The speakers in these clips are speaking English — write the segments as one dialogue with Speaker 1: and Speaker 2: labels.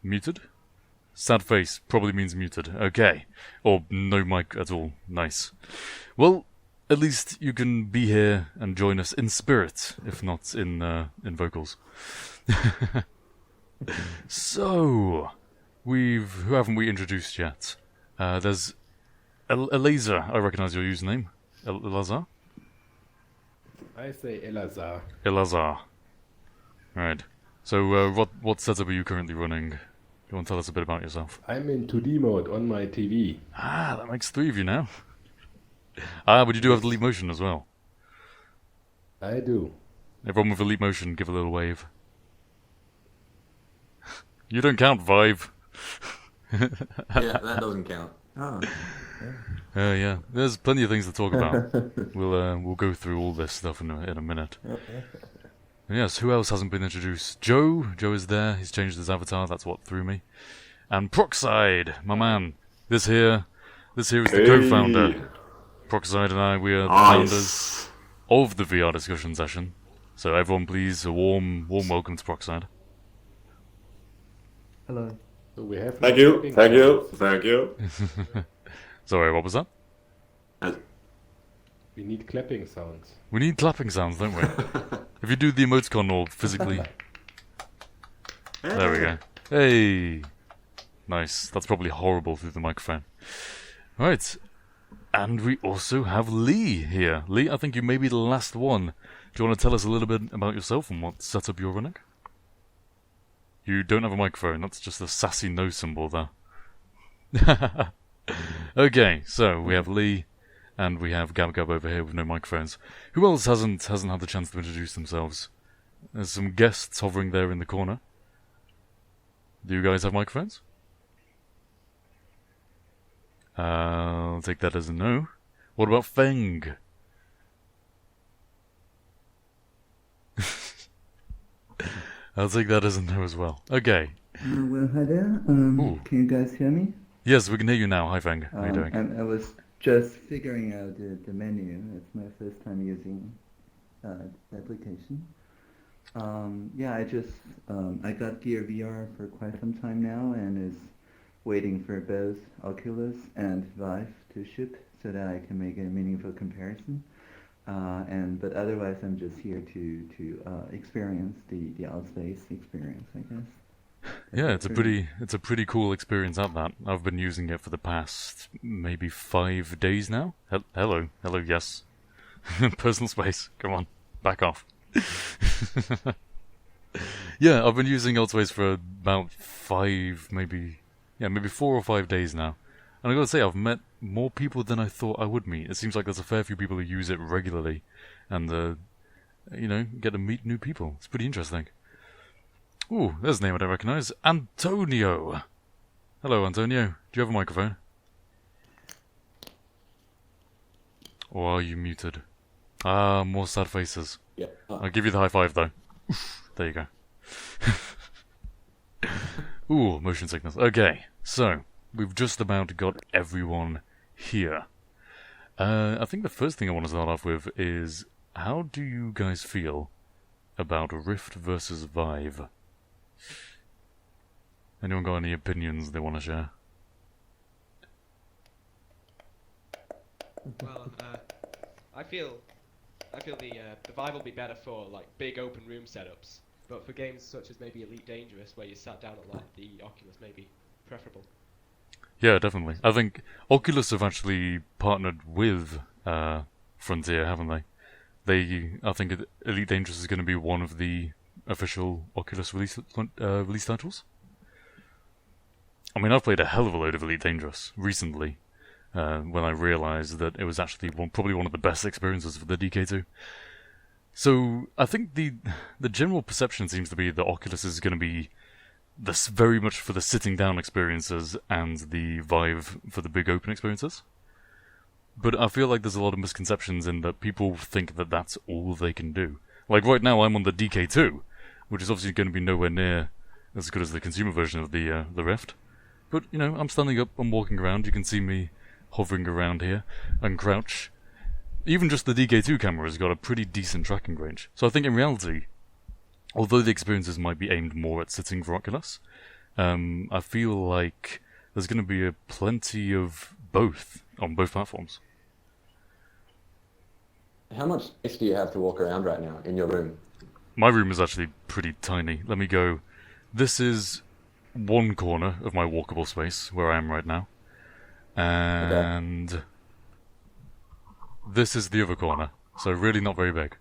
Speaker 1: Muted? Sad face probably means muted. Okay. Or no mic at all. Nice. Well, at least you can be here and join us in spirit, if not in vocals. So, who haven't we introduced yet? There's Elazer. I recognise your username. Elazar?
Speaker 2: I say Elazar.
Speaker 1: Elazar. Right. So, what setup are you currently running? You want to tell us a bit about yourself?
Speaker 2: I'm in 2D mode on my TV.
Speaker 1: Ah, that makes 3 of you now. Ah, but you do have the leap motion as well.
Speaker 2: I do.
Speaker 1: Everyone with a leap motion, give a little wave. You don't count, Vive.
Speaker 3: Yeah, that doesn't count. Oh.
Speaker 1: Yeah. There's plenty of things to talk about. We'll go through all this stuff in a minute. Yes, who else hasn't been introduced? Joe is there. He's changed his avatar. That's what threw me. And Proxide, my man. This here is the co-founder. Proxide and I, we are the founders of the VR discussion session. So everyone, please, a warm welcome to Proxide.
Speaker 4: Hello.
Speaker 2: So we have
Speaker 3: Thank you.
Speaker 1: Sorry, what was that?
Speaker 2: We need clapping sounds.
Speaker 1: We need clapping sounds, don't we? If you do the emoticon or physically... There we go. Hey! Nice. That's probably horrible through the microphone. Right. And we also have Lee here. Lee, I think you may be the last one. Do you want to tell us a little bit about yourself and what setup you're running? You don't have a microphone. That's just a sassy no symbol there. Okay, so we have Lee. And we have Gab over here with no microphones. Who else hasn't had the chance to introduce themselves? There's some guests hovering there in the corner. Do you guys have microphones? I'll take that as a no. What about Feng? I'll take that as a no as well. Okay.
Speaker 4: Well, hi there. Can you guys hear me?
Speaker 1: Yes, we can hear you now. Hi, Feng. How are you doing?
Speaker 4: I was just figuring out the menu. It's my first time using the application. Yeah, I got Gear VR for quite some time now and is waiting for both Oculus and Vive to ship so that I can make a meaningful comparison. But otherwise, I'm just here to experience the Altspace experience, I guess.
Speaker 1: Yeah, it's a pretty cool experience at that. I've been using it for the past maybe 5 days now. Hello, yes. Personal space, come on, back off. Yeah, I've been using Altspace for about maybe 4 or 5 days now. And I gotta say, I've met more people than I thought I would meet. It seems like there's a fair few people who use it regularly, and get to meet new people. It's pretty interesting. Ooh, there's a name I don't recognise. Antonio! Hello, Antonio. Do you have a microphone? Or are you muted? Ah, more sad faces.
Speaker 3: Yeah.
Speaker 1: I'll give you the high five, though. Oof, there you go. Ooh, motion sickness. Okay, so, we've just about got everyone here. I think the first thing I want to start off with is, how do you guys feel about Rift versus Vive? Anyone got any opinions they want to share?
Speaker 5: Well, I feel the Vive will be better for like big open room setups, but for games such as maybe Elite Dangerous, where you sat down a lot, the Oculus may be preferable.
Speaker 1: Yeah, definitely. I think Oculus have actually partnered with Frontier, haven't they? I think Elite Dangerous is going to be one of the official Oculus release titles. I mean, I've played a hell of a load of Elite Dangerous recently, when I realised that it was actually probably one of the best experiences for the DK2. So I think the general perception seems to be that Oculus is going to be this very much for the sitting down experiences and the Vive for the big open experiences. But I feel like there's a lot of misconceptions in that people think that that's all they can do. Like right now I'm on the DK2, which is obviously going to be nowhere near as good as the consumer version of the Rift. But, you know, I'm standing up, I'm walking around, you can see me hovering around here, and crouch. Even just the DK2 camera has got a pretty decent tracking range. So I think in reality, although the experiences might be aimed more at sitting for Oculus, I feel like there's going to be plenty of both on both platforms.
Speaker 3: How much space do you have to walk around right now in your room?
Speaker 1: My room is actually pretty tiny. Let me go. This is one corner of my walkable space where I am right now. And this is the other corner. So really not very big.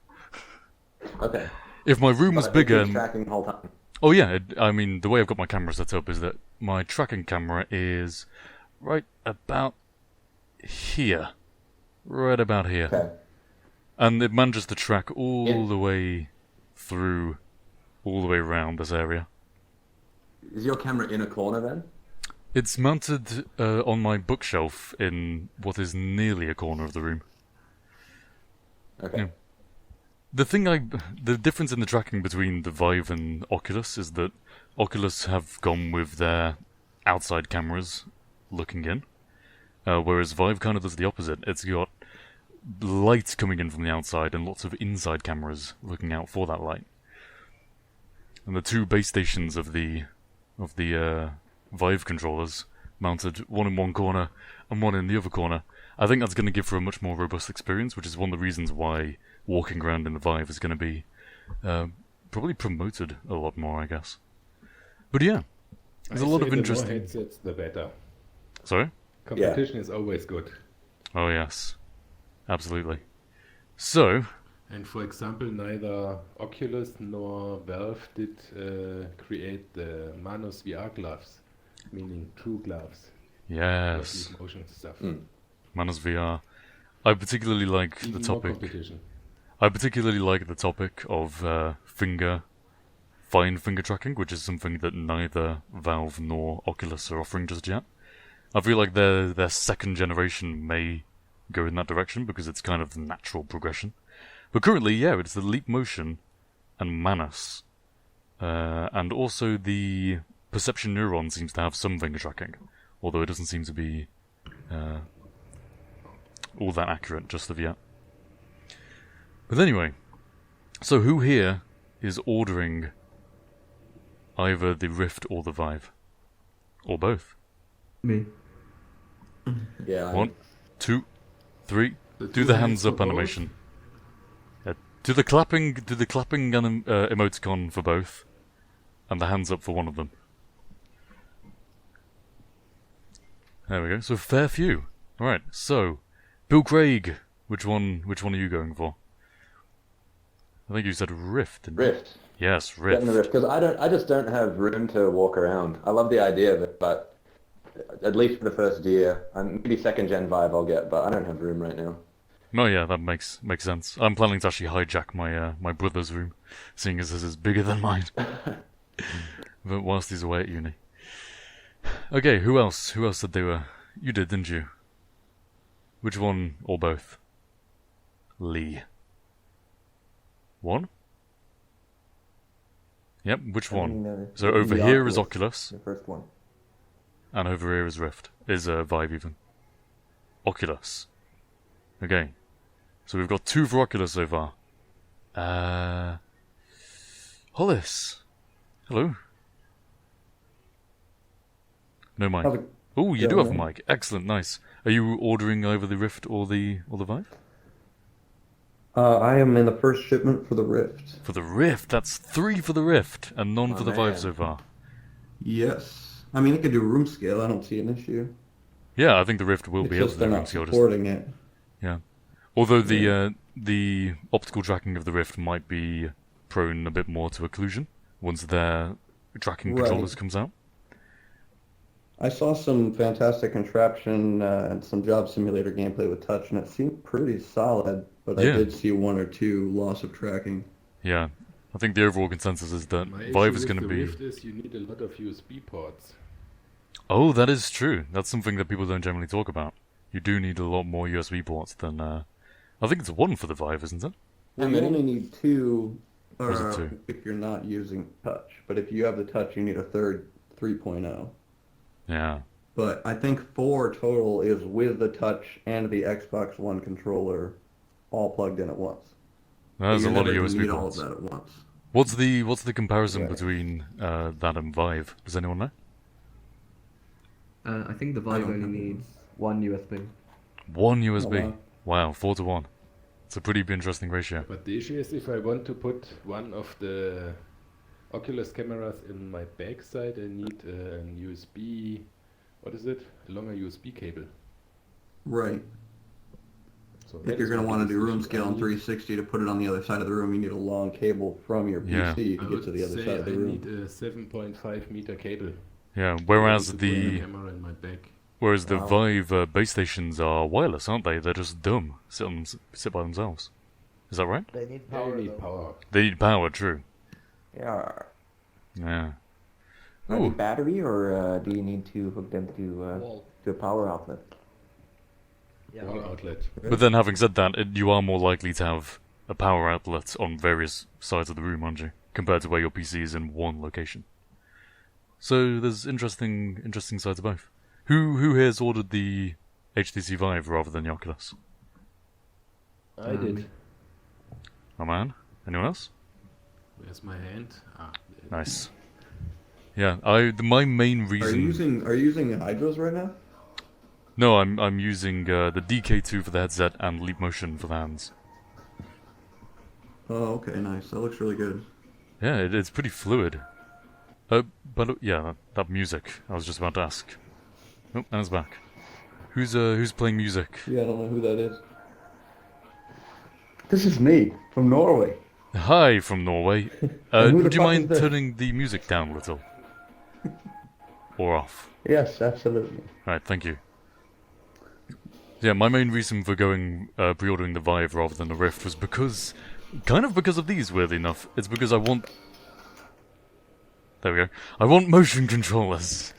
Speaker 3: Okay.
Speaker 1: If my room was bigger...
Speaker 3: Tracking the whole time.
Speaker 1: Oh yeah, I mean, the way I've got my camera set up is that my tracking camera is right about here. Right about here.
Speaker 3: Okay.
Speaker 1: And it manages to track all the way through, all the way around this area.
Speaker 3: Is your camera in a corner then?
Speaker 1: It's mounted on my bookshelf in what is nearly a corner of the room.
Speaker 3: Okay.
Speaker 1: Yeah. The difference in the tracking between the Vive and Oculus is that Oculus have gone with their outside cameras looking in, whereas Vive kind of does the opposite. It's got light coming in from the outside and lots of inside cameras looking out for that light. And the two base stations of the Vive controllers mounted one in one corner and one in the other corner. I think that's going to give for a much more robust experience, which is one of the reasons why walking around in the Vive is going to be probably promoted a lot more, I guess. But yeah, there's a lot of interesting...
Speaker 2: The more headsets, the better.
Speaker 1: Sorry?
Speaker 2: Competition is always good.
Speaker 1: Oh yes, absolutely. So...
Speaker 2: And for example, neither Oculus nor Valve did create the Manus VR gloves, meaning true gloves.
Speaker 1: Yes.
Speaker 2: Motion stuff.
Speaker 1: Manus VR. I particularly like
Speaker 2: Even
Speaker 1: the
Speaker 2: more
Speaker 1: topic.
Speaker 2: competition.
Speaker 1: I particularly like the topic of fine finger tracking, which is something that neither Valve nor Oculus are offering just yet. I feel like their second generation may go in that direction because it's kind of the natural progression. But currently, yeah, it's the Leap Motion and Manus. And also the Perception Neuron seems to have some finger tracking, although it doesn't seem to be all that accurate just of yet. But anyway, so who here is ordering either the Rift or the Vive? Or both?
Speaker 4: Me.
Speaker 3: Yeah.
Speaker 1: 1, 2, 3. Do the hands up animation. Do the clapping emoticon for both, and the hands up for one of them. There we go. So fair few. All right. So, Bill Craig, which one are you going for? I think you said Rift. Didn't you?
Speaker 3: Rift.
Speaker 1: Yes, Rift.
Speaker 3: Getting the Rift, because I just don't have room to walk around. I love the idea of it, but at least for the first year, maybe second gen Vive I'll get, but I don't have room right now.
Speaker 1: No, yeah, that makes sense. I'm planning to actually hijack my brother's room, seeing as this is bigger than mine. But whilst he's away at uni. Okay, who else? Who else said they were? You did, didn't you? Which one or both? Lee. One? Yep, which one? So over here is Oculus.
Speaker 3: The first one.
Speaker 1: And over here is Rift. Is Vive even. Oculus. Okay. So we've got 2 for Oculus so far. Hollis. Hello. No mic. Oh, you do have a mic. Excellent, nice. Are you ordering either the Rift or the Vive?
Speaker 6: I am in the first shipment for the Rift.
Speaker 1: For the Rift? That's 3 for the Rift, and none for the Vive so far.
Speaker 6: Yes. I mean, it could do room scale. I don't see an issue.
Speaker 1: Yeah, I think the Rift will be able to do room
Speaker 6: not
Speaker 1: scale.
Speaker 6: supporting it.
Speaker 1: Yeah. Although the optical tracking of the Rift might be prone a bit more to occlusion once their tracking controllers comes out.
Speaker 6: I saw some fantastic contraption and some job simulator gameplay with touch, and it seemed pretty solid, but I did see 1 or 2 loss of tracking.
Speaker 1: Yeah. I think the overall consensus is that
Speaker 2: My
Speaker 1: Vive
Speaker 2: issue
Speaker 1: is going to
Speaker 2: with the
Speaker 1: be...
Speaker 2: Rift is you need a lot of USB ports.
Speaker 1: Oh, that is true. That's something that people don't generally talk about. You do need a lot more USB ports than... I think it's 1 for the Vive, isn't it?
Speaker 6: Well, you only need 2
Speaker 1: Or is it 2?
Speaker 6: if you're not using touch, but if you have the touch, you need a third 3.0.
Speaker 1: Yeah.
Speaker 6: But I think 4 total is with the touch and the Xbox One controller all plugged in at once.
Speaker 1: There's a lot of USB
Speaker 6: need
Speaker 1: ports.
Speaker 6: all of that at once.
Speaker 1: What's the comparison between that and Vive? Does anyone know?
Speaker 4: I think the Vive
Speaker 6: don't
Speaker 4: only
Speaker 6: have
Speaker 4: needs one USB.
Speaker 1: One USB.
Speaker 6: wow.
Speaker 1: Wow, 4-1. It's a pretty interesting ratio.
Speaker 2: But the issue is if I want to put one of the Oculus cameras in my backside, I need an USB, what is it? A longer USB cable.
Speaker 6: Right.
Speaker 2: So
Speaker 6: If
Speaker 2: that
Speaker 6: you're
Speaker 2: is
Speaker 6: going to
Speaker 2: one
Speaker 6: want to do room
Speaker 2: decision.
Speaker 6: scale
Speaker 2: I
Speaker 6: in
Speaker 2: need-
Speaker 6: 360 to put it on the other side of the room, you need a long cable from your
Speaker 1: Yeah.
Speaker 6: PC
Speaker 2: I
Speaker 6: to get
Speaker 2: would
Speaker 6: to the other
Speaker 2: say
Speaker 6: side of the
Speaker 2: I
Speaker 6: room.
Speaker 2: need a 7.5 meter cable.
Speaker 1: Yeah, whereas
Speaker 2: to put the
Speaker 1: the
Speaker 2: camera in my back.
Speaker 1: Whereas the Vive base stations are wireless, aren't they? They're just dumb. Sit by themselves. Is that right?
Speaker 7: They need
Speaker 2: Yeah,
Speaker 7: power.
Speaker 2: you need
Speaker 7: though.
Speaker 2: power.
Speaker 1: They need power, true.
Speaker 3: Yeah.
Speaker 1: Yeah.
Speaker 3: Are they
Speaker 1: Ooh.
Speaker 3: battery or do you need to hook them
Speaker 5: Wall.
Speaker 3: to a power outlet?
Speaker 5: Yeah.
Speaker 2: Wall outlet.
Speaker 1: But then having said that, you are more likely to have a power outlet on various sides of the room, aren't you? Compared to where your PC is in one location. So there's interesting sides to both. Who here's ordered the HTC Vive rather than the Oculus?
Speaker 2: I did.
Speaker 1: Oh man. Anyone else?
Speaker 2: Where's my hand? Ah,
Speaker 1: Nice. Yeah, my main
Speaker 6: Are you
Speaker 1: reason.
Speaker 6: using Hydros right now?
Speaker 1: No, I'm using the DK2 for the headset and Leap Motion for the hands.
Speaker 6: Oh, okay, nice. That looks really good.
Speaker 1: Yeah, it's pretty fluid. But yeah, that music. I was just about to ask. Oh, and it's back. Who's playing music?
Speaker 6: Yeah, I don't know who that is.
Speaker 8: This is me from Norway.
Speaker 1: Hi from Norway.
Speaker 8: And who the
Speaker 1: Would you
Speaker 8: fuck
Speaker 1: mind
Speaker 8: is this?
Speaker 1: turning the music down a little? Or off?
Speaker 8: Yes, absolutely.
Speaker 1: Right, thank you. Yeah, my main reason for going pre-ordering the Vive rather than the Rift was because of these, weirdly enough. It's because I want... There we go. I want motion controllers.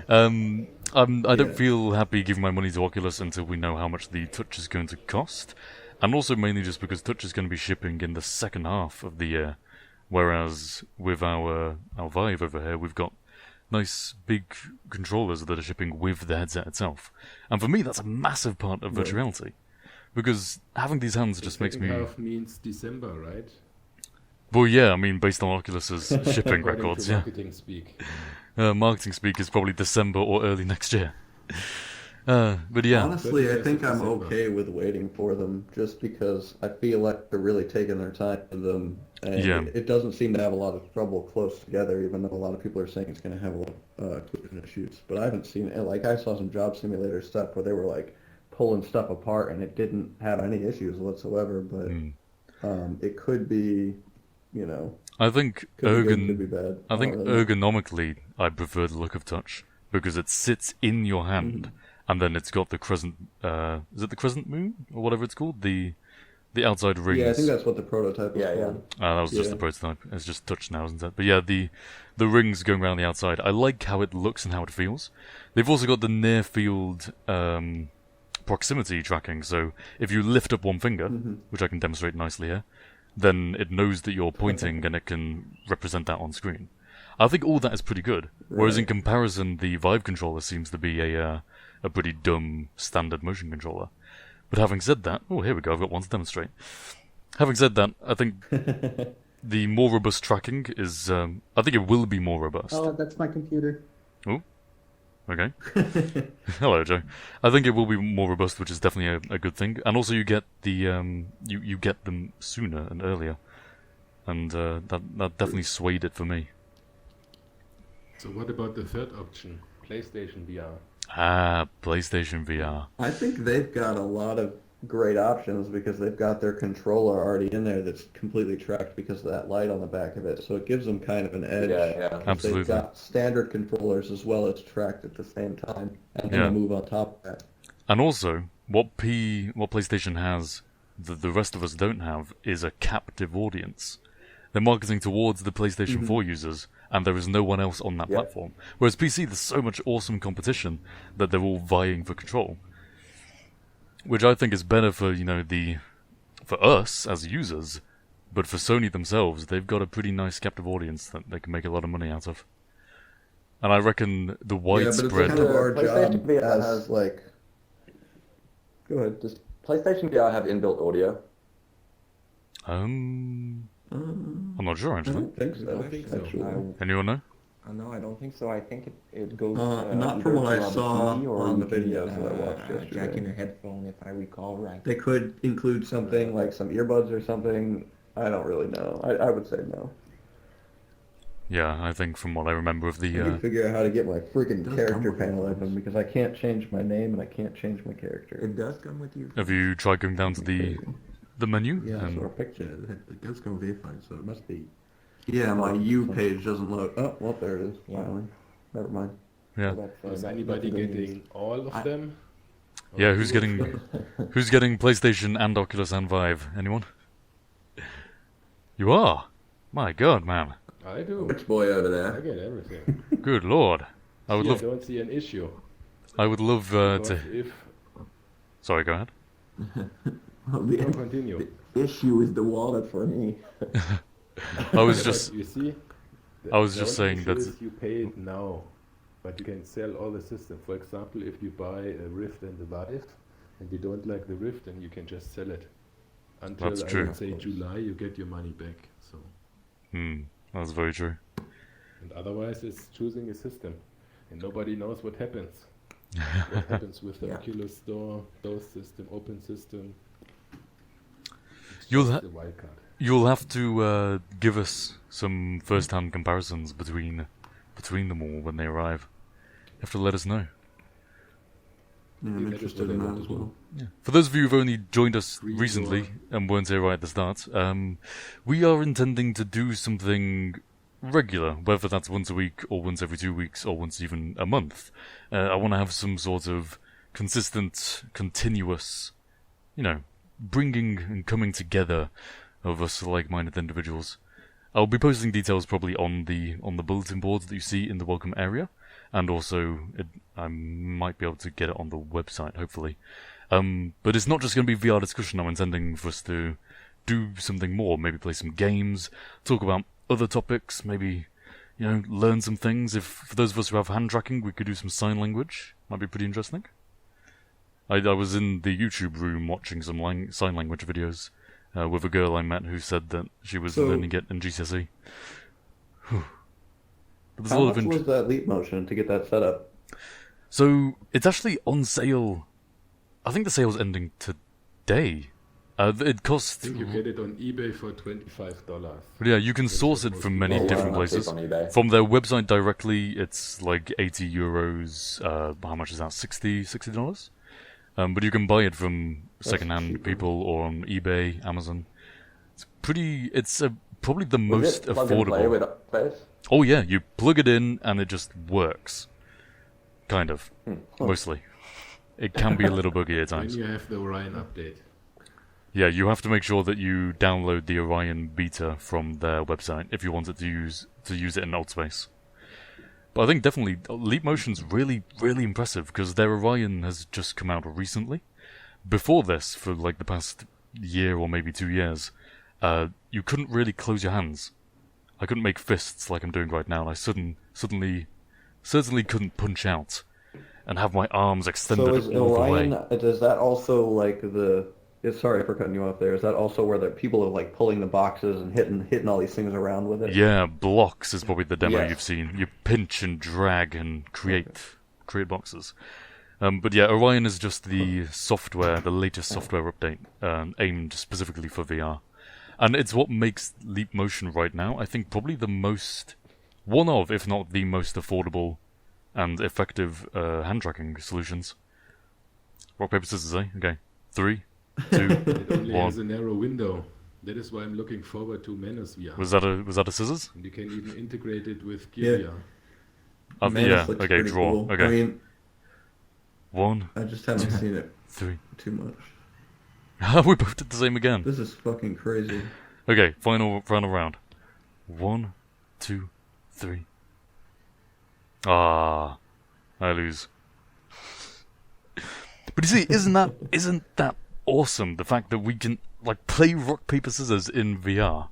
Speaker 1: I don't feel happy giving my money to Oculus until we know how much the Touch is going to cost. And also mainly just because Touch is going to be shipping in the second half of the year. Whereas with our Vive over here, we've got nice big controllers that are shipping with the headset itself. And for me, that's a massive part of virtual reality. Because having these hands just makes me...
Speaker 2: Second half means December, right?
Speaker 1: Well, yeah, I mean, based on Oculus's shipping
Speaker 2: According
Speaker 1: records,
Speaker 2: to
Speaker 1: yeah.
Speaker 2: marketing speak.
Speaker 1: Marketing speak is probably December or early next year. But yeah,
Speaker 6: Honestly, I
Speaker 2: 31st
Speaker 6: think
Speaker 2: of
Speaker 6: I'm
Speaker 2: December.
Speaker 6: okay with waiting for them, just because I feel like they're really taking their time with them, and
Speaker 1: Yeah.
Speaker 6: it doesn't seem to have a lot of trouble close together, even though a lot of people are saying it's going to have a lot of collision issues. But I haven't seen it. Like, I saw some job simulator stuff where they were like pulling stuff apart, and it didn't have any issues whatsoever. But it could be, you know,
Speaker 1: I think
Speaker 6: could be good, could be bad.
Speaker 1: I think
Speaker 6: don't really know.
Speaker 1: ergonomically, I prefer the look of Touch because it sits in your hand, and then it's got the crescent. Is it the crescent moon or whatever it's called? The outside rings.
Speaker 6: Yeah, I think that's what the prototype was
Speaker 3: Yeah, yeah.
Speaker 6: called.
Speaker 1: That was just
Speaker 6: Yeah.
Speaker 1: the prototype. It's just Touch now, isn't it? But yeah, the rings going around the outside. I like how it looks and how it feels. They've also got the near field proximity tracking. So if you lift up one finger, which I can demonstrate nicely here, then it knows that you're pointing and it can represent that on screen. I think all that is pretty good. Whereas in comparison, the Vive controller seems to be a pretty dumb standard motion controller. But having said that, oh, here we go, I've got one to demonstrate. Having said that, I think the more robust tracking is, I think it will be more robust.
Speaker 7: Oh, that's my computer.
Speaker 1: Oh, okay. Hello, Joe. I think it will be more robust, which is definitely a good thing. And also you get the, you get them sooner and earlier. And that definitely swayed it for me.
Speaker 2: So what about the third option, PlayStation VR?
Speaker 1: PlayStation VR.
Speaker 6: I think they've got a lot of great options because they've got their controller already in there that's completely tracked because of that light on the back of it. So it gives them kind of an edge.
Speaker 3: Yeah.
Speaker 1: Absolutely.
Speaker 6: They've got standard controllers as well as tracked at the same time, and then
Speaker 1: Yeah.
Speaker 6: they move on top of that.
Speaker 1: And also, what PlayStation has that the rest of us don't have is a captive audience. They're marketing towards the PlayStation 4 users, and there is no one else on that platform. Whereas PC, there's so much awesome competition that they're all vying for control. Which I think is better for, for us as users, but for Sony themselves, they've got a pretty nice captive audience that they can make a lot of money out of. And I reckon the
Speaker 6: Yeah, but
Speaker 1: widespread...
Speaker 6: it's kind of our
Speaker 3: PlayStation
Speaker 6: job
Speaker 3: VR
Speaker 6: as,
Speaker 3: has-
Speaker 6: like... Go ahead.
Speaker 3: Does PlayStation VR have inbuilt audio?
Speaker 1: I'm not sure,
Speaker 6: I
Speaker 1: actually.
Speaker 6: don't think so.
Speaker 2: I don't think so.
Speaker 6: actually.
Speaker 1: Anyone know?
Speaker 7: No, I don't think so. I think it goes
Speaker 6: Not
Speaker 7: either
Speaker 6: from what I
Speaker 7: through a
Speaker 6: saw
Speaker 7: key or
Speaker 6: on
Speaker 7: you
Speaker 6: the
Speaker 7: can,
Speaker 6: videos that I watched
Speaker 7: jack in
Speaker 6: yesterday.
Speaker 7: your headphone, if I recall right.
Speaker 6: They could include something like some earbuds or something. I don't really know. I would say no.
Speaker 1: Yeah, I think from what I remember of
Speaker 6: I need to
Speaker 1: the
Speaker 6: figure out how to get my freaking
Speaker 4: does come
Speaker 6: character
Speaker 4: with
Speaker 6: panel
Speaker 4: headphones.
Speaker 6: open because I can't change my name and I can't change my character.
Speaker 7: It does come with you.
Speaker 1: have you tried going down to the menu?
Speaker 6: Yeah,
Speaker 1: And-
Speaker 6: so a picture.
Speaker 4: It does come with earphones, so it must be.
Speaker 6: Yeah, my U page doesn't load. Oh, well, there it is.
Speaker 7: Yeah.
Speaker 6: Finally. Never mind.
Speaker 1: yeah.
Speaker 2: Is anybody getting all of them? Or
Speaker 1: Yeah, who's
Speaker 2: two of
Speaker 1: getting
Speaker 2: them?
Speaker 1: who's getting PlayStation and Oculus and Vive? Anyone? You are? My god, man.
Speaker 2: I do.
Speaker 3: Which boy over
Speaker 2: I
Speaker 3: there?
Speaker 2: get everything.
Speaker 1: Good lord. I would
Speaker 2: See, I
Speaker 1: love
Speaker 2: don't see an issue.
Speaker 1: I would love
Speaker 2: Because
Speaker 1: to
Speaker 2: if
Speaker 1: Sorry, go ahead.
Speaker 6: Well,
Speaker 2: no,
Speaker 6: the
Speaker 2: continue.
Speaker 6: issue is the wallet for me.
Speaker 1: I was
Speaker 2: Yeah,
Speaker 1: just
Speaker 2: but you see,
Speaker 1: I was
Speaker 2: the
Speaker 1: just
Speaker 2: only
Speaker 1: saying
Speaker 2: issue
Speaker 1: that
Speaker 2: is you pay it now, but you can sell all the system. For example, if you buy a Rift and a Vive, and you don't like the Rift, then you can just sell it. Until
Speaker 1: That's
Speaker 2: I
Speaker 1: true.
Speaker 2: would say July, you get your money back. So,
Speaker 1: that's very true.
Speaker 2: and otherwise, it's choosing a system, and nobody knows what happens. What happens with the
Speaker 7: Yeah.
Speaker 2: Oculus Store, those system, open system. It's
Speaker 1: You'll
Speaker 2: just
Speaker 1: ha-
Speaker 2: the wild card.
Speaker 1: You'll have to give us some first-hand comparisons between them all when they arrive. You have to let us know.
Speaker 6: Yeah, I'm
Speaker 2: That is
Speaker 6: interested
Speaker 2: what I
Speaker 6: in
Speaker 2: want
Speaker 6: that
Speaker 2: to
Speaker 6: as
Speaker 2: do.
Speaker 6: well.
Speaker 1: For those of you who've only joined us
Speaker 2: Free
Speaker 1: recently
Speaker 2: door.
Speaker 1: and weren't here right at the start, we are intending to do something regular, whether that's once a week or once every 2 weeks or once even a month. I want to have some sort of consistent, continuous, bringing and coming together of us like-minded individuals. I'll be posting details probably on the bulletin boards that you see in the welcome area, and also I might be able to get it on the website, hopefully. But it's not just going to be VR discussion. I'm intending for us to do something more, maybe play some games, talk about other topics, maybe learn some things. If for those of us who have hand tracking, we could do some sign language. Might be pretty interesting. I was in the YouTube room watching some sign language videos with a girl I met who said that she was learning it in GCSE. But there's a
Speaker 6: How
Speaker 1: lot
Speaker 6: much
Speaker 1: of
Speaker 6: was that leap motion to get that set up?
Speaker 1: So it's actually on sale. I think the sale's ending today. It costs.
Speaker 2: I think you get it on eBay for $25.
Speaker 1: Yeah, you can
Speaker 2: That's
Speaker 1: source it
Speaker 2: supposed
Speaker 1: from
Speaker 2: to
Speaker 1: many
Speaker 2: be-
Speaker 3: Oh, wow,
Speaker 1: different
Speaker 3: that's cheap
Speaker 1: places.
Speaker 3: on eBay.
Speaker 1: From their website directly, it's like €80. How much is that? $60. But you can buy it from secondhand
Speaker 6: cheaper.
Speaker 1: people or on eBay, Amazon. It's pretty. It's probably the
Speaker 3: Was
Speaker 1: most
Speaker 3: it plug and play
Speaker 1: affordable.
Speaker 3: with Space?
Speaker 1: Oh yeah, you plug it in and it just works. Kind of. Mostly. It can be a little buggy at
Speaker 2: When
Speaker 1: times.
Speaker 2: you have the Orion update.
Speaker 1: Yeah, you have to make sure that you download the Orion beta from their website if you wanted to use it in Altspace. But I think definitely Leap Motion's really, really impressive because their Orion has just come out recently. Before this, for like the past year or maybe 2 years, you couldn't really close your hands. I couldn't make fists like I'm doing right now, and I certainly couldn't punch out and have my arms extended
Speaker 6: So is
Speaker 1: all the
Speaker 6: Orion,
Speaker 1: way.
Speaker 6: does that also like sorry for cutting you off there, is that also where the people are like pulling the boxes and hitting all these things around with it?
Speaker 1: Yeah, blocks is probably the demo
Speaker 6: Yes.
Speaker 1: you've seen. You pinch and drag and create boxes. But yeah, Orion is just the software, the latest software update aimed specifically for VR. And it's what makes Leap Motion right now, I think, probably one of, if not the most affordable and effective hand tracking solutions. Rock, paper, scissors, eh? Okay. 3, 2,
Speaker 2: It only
Speaker 1: 1.
Speaker 2: has a narrow window. That is why I'm looking forward to Menace VR.
Speaker 1: Was that a scissors?
Speaker 2: And you can even integrate it with Gear
Speaker 6: Yeah.
Speaker 2: VR.
Speaker 6: Man,
Speaker 1: Yeah,
Speaker 6: this looks
Speaker 1: okay,
Speaker 6: pretty
Speaker 1: draw.
Speaker 6: cool.
Speaker 1: Okay.
Speaker 6: I mean,
Speaker 1: 1,
Speaker 6: I just haven't seen it
Speaker 1: 3.
Speaker 6: too much.
Speaker 1: We both did the same again.
Speaker 6: This is fucking crazy.
Speaker 1: Okay, final round. 1, 2, 3. Ah, I lose. But you see, isn't that awesome? The fact that we can like play rock paper scissors in VR.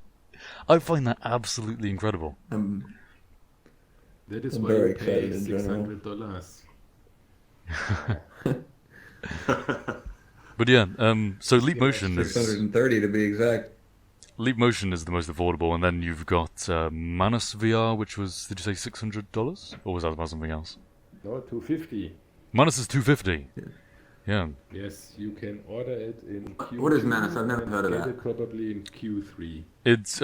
Speaker 1: I find that absolutely incredible.
Speaker 2: That is
Speaker 6: I'm
Speaker 2: why
Speaker 6: very
Speaker 2: you pay
Speaker 6: excited in general.
Speaker 2: $600.
Speaker 1: But yeah, so Leap
Speaker 2: Yeah,
Speaker 1: Motion is.
Speaker 6: 630 to be exact.
Speaker 1: Leap Motion is the most affordable, and then you've got Manus VR, which was, did you say $600? Or was that about something else?
Speaker 2: No, 250.
Speaker 1: Manus is $250. Yeah.
Speaker 2: Yes, you can order it in Q2.
Speaker 3: What is Manus? I've never
Speaker 2: and
Speaker 3: heard of
Speaker 2: get
Speaker 3: that.
Speaker 2: it probably in Q3.
Speaker 1: It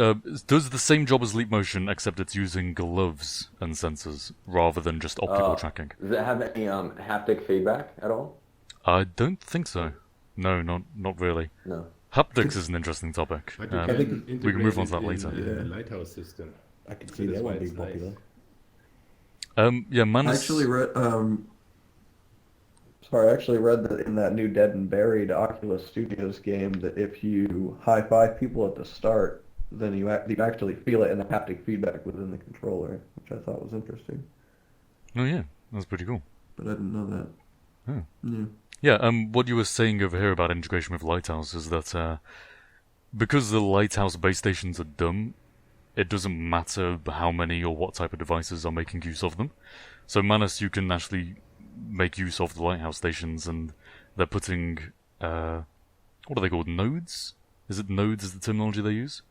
Speaker 1: does the same job as Leap Motion, except it's using gloves and sensors rather than just optical tracking.
Speaker 3: Does it have any haptic feedback at all?
Speaker 1: I don't think so. No, not really.
Speaker 3: No.
Speaker 1: Haptics is an interesting topic.
Speaker 2: But you
Speaker 6: I
Speaker 2: can
Speaker 6: think
Speaker 2: integrate
Speaker 1: we can move on to that
Speaker 2: it
Speaker 1: later.
Speaker 2: in the Lighthouse system.
Speaker 6: I could
Speaker 2: So
Speaker 6: see
Speaker 2: that's
Speaker 6: that
Speaker 2: why
Speaker 6: one being
Speaker 2: it's nice.
Speaker 6: popular.
Speaker 1: Yeah,
Speaker 6: I
Speaker 1: Manus.
Speaker 6: actually read. Sorry, I actually read that in that new Dead and Buried Oculus Studios game that if you high five people at the start, then you actually feel it in the haptic feedback within the controller, which I thought was interesting.
Speaker 1: Oh yeah, that's pretty cool.
Speaker 6: But I didn't know that.
Speaker 1: Oh.
Speaker 6: Yeah.
Speaker 1: Yeah, what you were saying over here about integration with Lighthouse is that because the Lighthouse base stations are dumb, it doesn't matter how many or what type of devices are making use of them. So Manus, you can actually make use of the Lighthouse stations, and they're putting what are they called? Nodes? Is it nodes? Is the terminology they use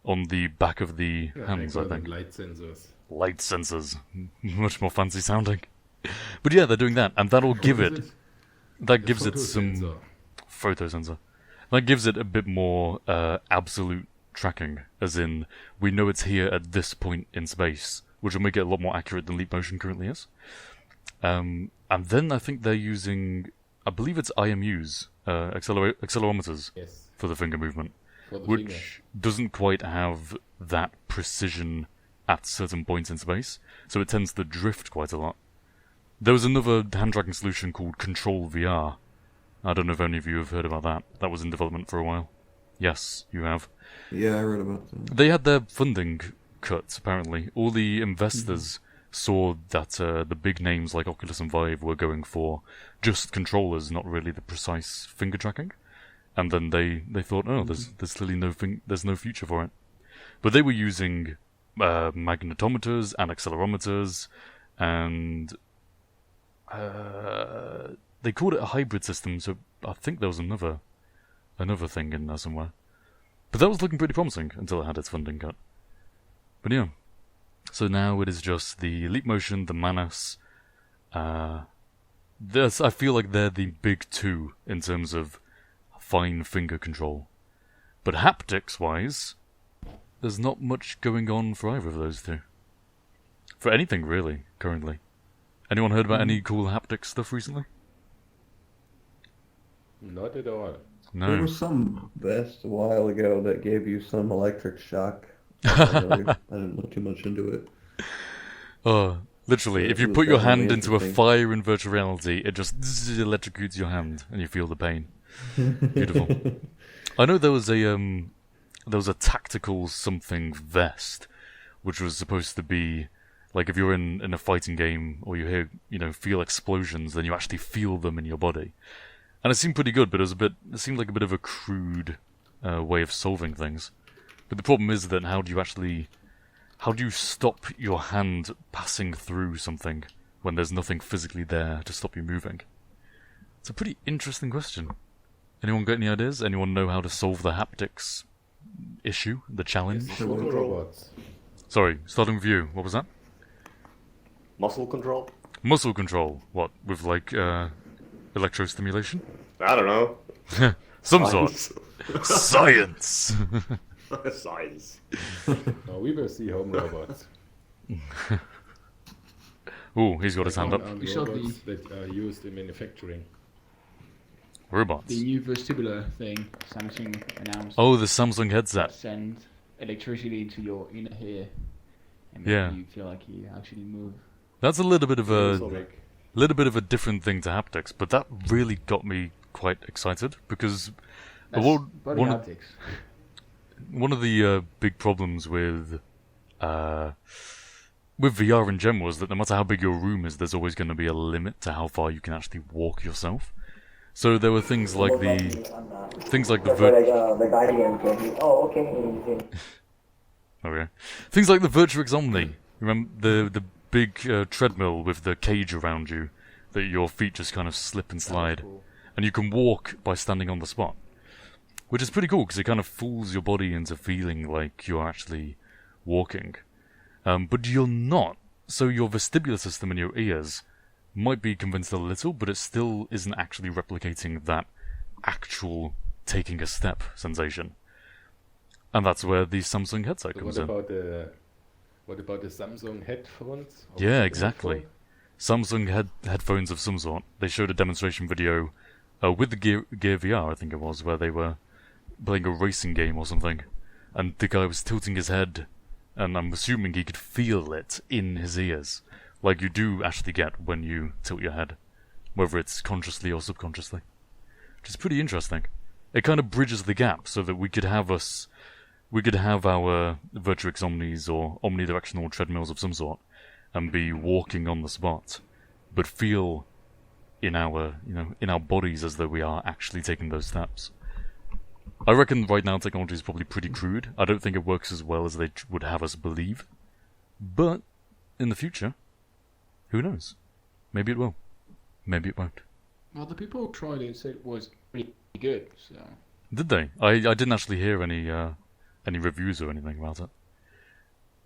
Speaker 1: on the back of the hands? I think
Speaker 2: light sensors.
Speaker 1: light sensors, much more fancy sounding. But yeah, they're doing that, and that'll give it. That gives it some photo sensor. That gives it a bit more absolute tracking, as in we know it's here at this point in space, which will make it a lot more accurate than Leap Motion currently is. And then I think they're using, I believe it's IMUs, accelerometers,
Speaker 2: Yes,
Speaker 1: for the finger movement,
Speaker 2: for the
Speaker 1: which
Speaker 2: finger.
Speaker 1: doesn't quite have that precision at certain points in space, so it tends to drift quite a lot. There was another hand tracking solution called Control VR. I don't know if any of you have heard about that. That was in development for a while. Yes, you have.
Speaker 6: Yeah, I read about that.
Speaker 1: They had their funding cut, apparently. All the investors saw that the big names like Oculus and Vive were going for just controllers, not really the precise finger tracking. And then they thought, oh, there's clearly there's no future for it. But they were using magnetometers and accelerometers, and they called it a hybrid system, so I think there was another thing in there somewhere. But that was looking pretty promising until it had its funding cut. But yeah. So now it is just the Leap Motion, the Manus. I feel like they're the big two in terms of fine finger control. But haptics-wise, there's not much going on for either of those two. For anything, really, currently. Anyone heard about any cool haptic stuff recently?
Speaker 2: Not at all.
Speaker 6: There
Speaker 1: No.
Speaker 6: was some vest a while ago that gave you some electric shock. I didn't look too much into it.
Speaker 1: Oh, literally, if you
Speaker 6: It was
Speaker 1: put your
Speaker 6: definitely
Speaker 1: hand into a
Speaker 6: interesting.
Speaker 1: fire in virtual reality, it just electrocutes your hand, and you feel the pain. Beautiful. I know there was a tactical something vest, which was supposed to be like if you're in a fighting game or you hear feel explosions, then you actually feel them in your body, and it seemed pretty good, but it seemed like a bit of a crude way of solving things. But the problem is that how do you stop your hand passing through something when there's nothing physically there to stop you moving? It's a pretty interesting question. Anyone got any ideas? Anyone know how to solve the haptics issue, the challenge?
Speaker 2: Yes, photo robots.
Speaker 1: Sorry, starting with you. What was that?
Speaker 9: Muscle control?
Speaker 1: Muscle control. What, with like electrostimulation?
Speaker 9: I don't know.
Speaker 1: Some sort. Science.
Speaker 9: Science.
Speaker 2: No, we will see home robots.
Speaker 1: Ooh, he's got his hand up.
Speaker 2: Armed
Speaker 10: We saw
Speaker 2: robots that are used in manufacturing.
Speaker 1: Robots.
Speaker 10: The new vestibular thing Samsung announced.
Speaker 1: Oh, the Samsung headset.
Speaker 10: Send electricity into your inner ear and make
Speaker 1: Yeah.
Speaker 10: you feel like you actually move.
Speaker 1: That's a little bit of
Speaker 2: So
Speaker 1: a different thing to haptics, but that really got me quite excited because
Speaker 10: That's
Speaker 1: one
Speaker 10: body
Speaker 1: one,
Speaker 10: haptics.
Speaker 1: one of the big problems with VR in general is that no matter how big your room is, there's always going to be a limit to how far you can actually walk yourself. So there were things like the okay, things like the Virtuix Omni. Remember the big treadmill with the cage around you that your feet just kind of slip and slide, and you can walk by standing on the spot. which is pretty cool because it kind of fools your body into feeling like you're actually walking. But you're not. So your vestibular system in your ears might be convinced a little, but it still isn't actually replicating that actual taking a step sensation. And that's where the Samsung headset
Speaker 2: So
Speaker 1: comes in.
Speaker 2: what about the Samsung headphones?
Speaker 1: Yeah, exactly. Samsung had headphones of some sort. They showed a demonstration video with the Gear VR, I think it was, where they were playing a racing game or something, and the guy was tilting his head, and I'm assuming he could feel it in his ears, like you do actually get when you tilt your head, whether it's consciously or subconsciously. Which is pretty interesting. It kind of bridges the gap so that we could have our Virtuix Omnis or omnidirectional treadmills of some sort, and be walking on the spot, but feel in our bodies as though we are actually taking those steps. I reckon right now technology is probably pretty crude. I don't think it works as well as they would have us believe. But in the future, who knows? Maybe it will. Maybe it won't.
Speaker 10: Well, the people who tried it said it was really good, so...
Speaker 1: Did they? I didn't actually hear any reviews or anything about it.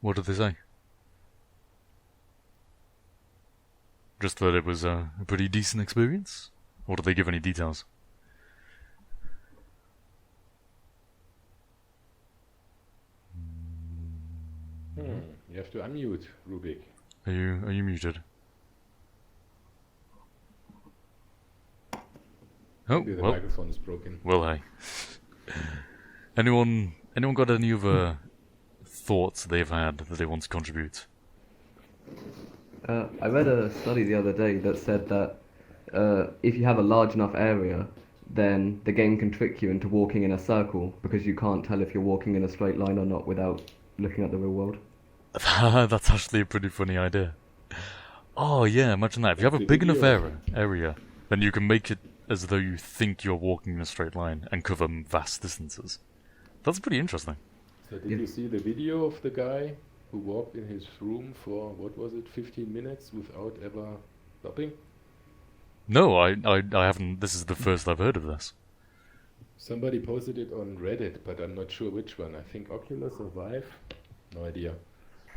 Speaker 1: What did they say? Just that it was a pretty decent experience? Or did they give any details?
Speaker 2: You have to unmute, Rubik.
Speaker 1: Are you muted? Oh,
Speaker 2: Maybe the
Speaker 1: well.
Speaker 2: microphone is broken.
Speaker 1: Well, hey. Anyone got any other thoughts they've had that they want to contribute?
Speaker 11: I read a study the other day that said that if you have a large enough area, then the game can trick you into walking in a circle because you can't tell if you're walking in a straight line or not without looking at the real world.
Speaker 1: That's actually a pretty funny idea. Oh yeah, imagine that. If you have a big enough area, then you can make it as though you think you're walking in a straight line and cover vast distances. That's pretty interesting.
Speaker 2: So did you see the video of the guy who walked in his room for, what was it, 15 minutes without ever stopping?
Speaker 1: No, I haven't. This is the first I've heard of this.
Speaker 2: Somebody posted it on Reddit, but I'm not sure which one. I think Oculus or Vive? No idea.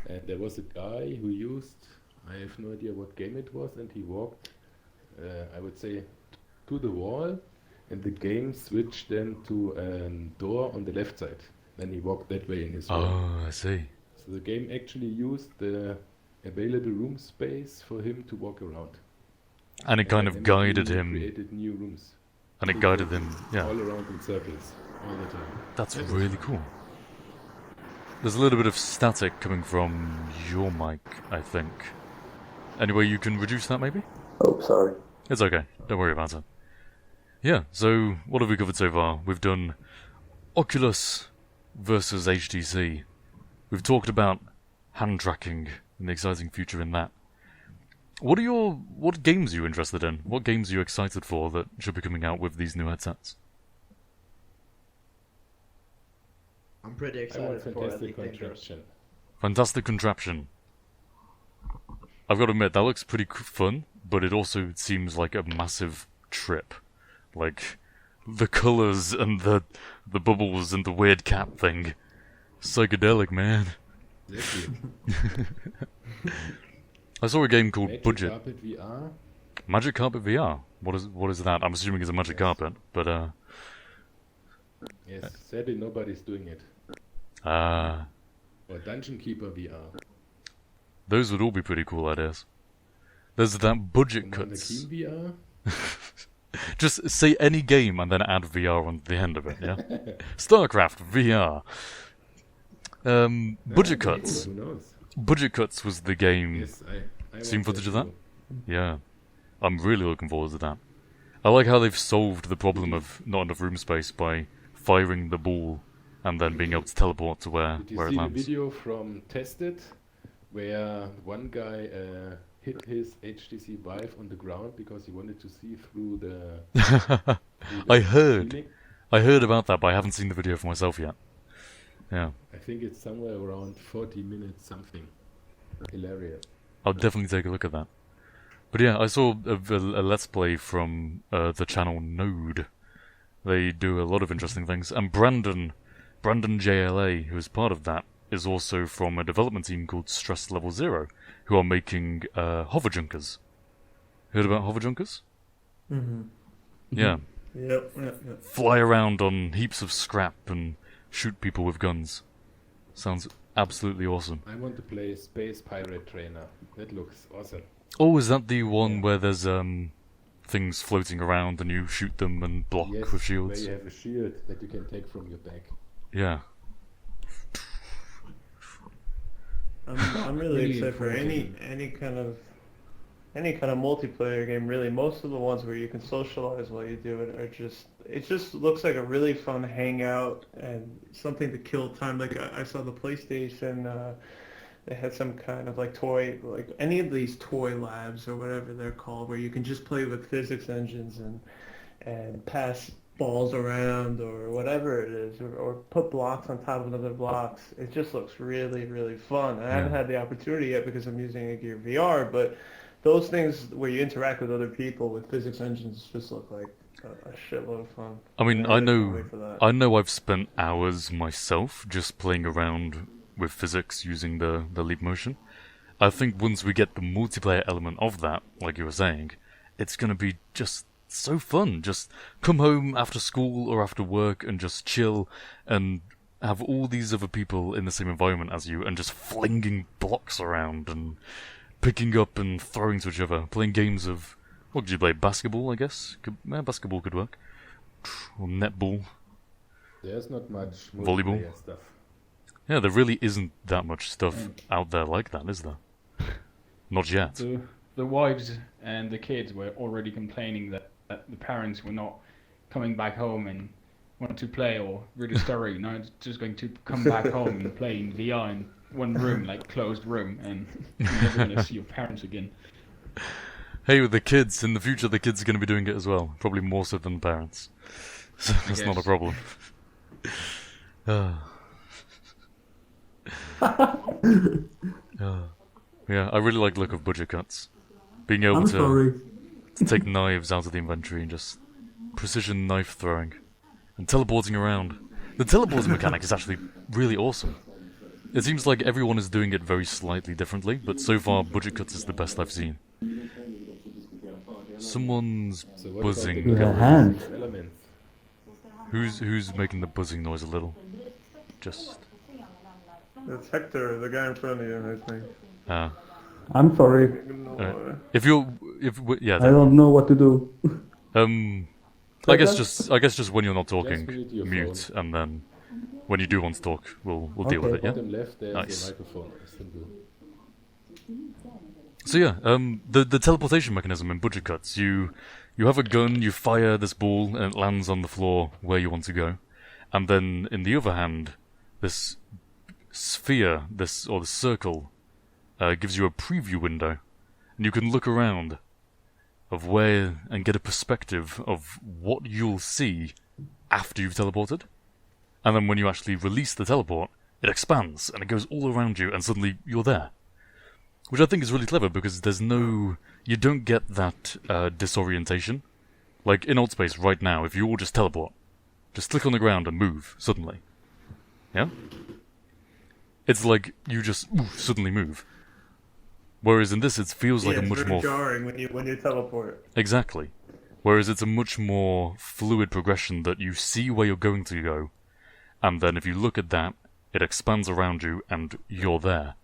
Speaker 2: And there was a guy who used, I have no idea what game it was, and he walked, I would say, to the wall, and the game switched then to a door on the left side. Then he walked that way in his room.
Speaker 1: Oh, I see.
Speaker 2: So the game actually used the available room space for him to walk around.
Speaker 1: And it kind of guided him.
Speaker 2: Created new rooms.
Speaker 1: And it guided him, yeah.
Speaker 2: All around in circles, all the time.
Speaker 1: That's really cool. There's a little bit of static coming from your mic, I think. Anyway, you can reduce that maybe?
Speaker 3: Oh, sorry.
Speaker 1: It's okay, don't worry about it. Yeah, so what have we covered so far? We've done Oculus versus HTC. We've talked about hand tracking and the exciting future in that. What games are you interested in? What games are you excited for that should be coming out with these new headsets?
Speaker 5: I'm pretty
Speaker 2: I
Speaker 5: excited
Speaker 2: want
Speaker 5: for
Speaker 2: Fantastic
Speaker 5: Elite Dangerous.
Speaker 2: Contraption.
Speaker 1: Fantastic Contraption. I've got to admit, that looks pretty fun, but it also seems like a massive trip. Like, the colours and the bubbles and the weird cap thing. Psychedelic, man.
Speaker 2: Exactly.
Speaker 1: I saw a game called
Speaker 2: Magic
Speaker 1: Budget.
Speaker 2: Carpet VR.
Speaker 1: Magic Carpet VR? What is that? I'm assuming it's a magic carpet, but
Speaker 2: Yes, sadly nobody's doing it.
Speaker 1: or
Speaker 2: Dungeon Keeper VR.
Speaker 1: those would all be pretty cool ideas. There's that budget
Speaker 2: Commander
Speaker 1: cuts.
Speaker 2: Keen VR.
Speaker 1: Just say any game and then add VR on the end of it, yeah? StarCraft VR. Budget Cuts.
Speaker 2: Who knows?
Speaker 1: Budget Cuts was the game.
Speaker 2: Yes, I
Speaker 1: Seen
Speaker 2: want
Speaker 1: footage of that?
Speaker 2: too.
Speaker 1: Yeah. I'm really looking forward to that. I like how they've solved the problem of not enough room space by firing the ball and then being able to teleport to where
Speaker 2: Did you
Speaker 1: it
Speaker 2: see the
Speaker 1: lands.
Speaker 2: video from Tested where one guy hit his HTC Vive on the ground because he wanted to see through the...
Speaker 1: I heard.
Speaker 2: ceiling?
Speaker 1: I heard about that, but I haven't seen the video for myself yet. Yeah.
Speaker 2: I think it's somewhere around 40 minutes something. Hilarious.
Speaker 1: I'll definitely take a look at that. But yeah, I saw a Let's Play from the channel Node, They do a lot of interesting things. And Brandon JLA, who is part of that, is also from a development team called Stress Level Zero, who are making hoverjunkers. Heard about hoverjunkers?
Speaker 6: Mm-hmm.
Speaker 1: Yeah.
Speaker 6: Yep.
Speaker 1: Fly around on heaps of scrap and shoot people with guns. Sounds absolutely awesome.
Speaker 2: I want to play Space Pirate Trainer. That looks awesome.
Speaker 1: Oh, is that the one where there's things floating around and you shoot them and block
Speaker 2: Yes,
Speaker 1: with shields?
Speaker 2: where you have a shield that you can take from your back.
Speaker 1: Yeah.
Speaker 6: I'm really excited for any kind of multiplayer game. Really, most of the ones where you can socialize while you do it are it just looks like a really fun hangout and something to kill time. Like I saw the PlayStation. They had some kind of like toy, like any of these toy labs or whatever they're called, where you can just play with physics engines and pass balls around or whatever it is, or put blocks on top of other blocks. It just looks really, really fun. I haven't had the opportunity yet because I'm using a Gear VR, but those things where you interact with other people with physics engines just look like a shitload of fun.
Speaker 1: I mean,
Speaker 6: I really can't wait for that.
Speaker 1: I know I've spent hours myself just playing around with physics using the leap motion. I think once we get the multiplayer element of that, like you were saying, it's gonna be just so fun. Just come home after school or after work and just chill and have all these other people in the same environment as you and just flinging blocks around and picking up and throwing to each other. Playing games of... What could you play? Basketball, I guess? Basketball could work. Or netball.
Speaker 2: There's not much
Speaker 1: Volleyball.
Speaker 2: multiplayer stuff.
Speaker 1: Yeah, there really isn't that much stuff out there like that, is there? Not yet.
Speaker 10: The wives and the kids were already complaining that the parents were not coming back home and want to play or read a story. Now it's just going to come back home and play in VR in one room, like closed room, and you're never going to see your parents again.
Speaker 1: Hey, with the kids, in the future the kids are going to be doing it as well. Probably more so than the parents. So that's not a problem. Yeah, I really like the look of budget cuts. Being able to take knives out of the inventory and just precision knife throwing. And teleporting around. The teleporting mechanic is actually really awesome. It seems like everyone is doing it very slightly differently, but so far budget cuts is the best I've seen. Someone's buzzing.
Speaker 8: With a hand.
Speaker 1: Who's making the buzzing noise a little? Just...
Speaker 6: It's Hector, the guy in front of you, I think.
Speaker 8: I'm sorry.
Speaker 1: Yeah.
Speaker 8: I don't know what to do.
Speaker 1: I guess just when you're not talking, mute, and then when you do want to talk, we'll deal with it. Yeah.
Speaker 2: Bottom left, there's
Speaker 1: Nice.
Speaker 2: a microphone. Simple.
Speaker 1: So yeah, the teleportation mechanism in budget cuts. You have a gun, you fire this ball, and it lands on the floor where you want to go, and then in the other hand, this sphere, the circle, gives you a preview window, and you can look around of where and get a perspective of what you'll see after you've teleported. And then when you actually release the teleport, it expands and it goes all around you, and suddenly you're there. Which I think is really clever because you don't get that disorientation. Like in Altspace right now, if you all just teleport, just click on the ground and move suddenly. Yeah? It's like you just suddenly move. Whereas in this, it feels like a much more
Speaker 6: jarring when you teleport.
Speaker 1: Exactly. Whereas it's a much more fluid progression that you see where you're going to go, and then if you look at that, it expands around you and you're there.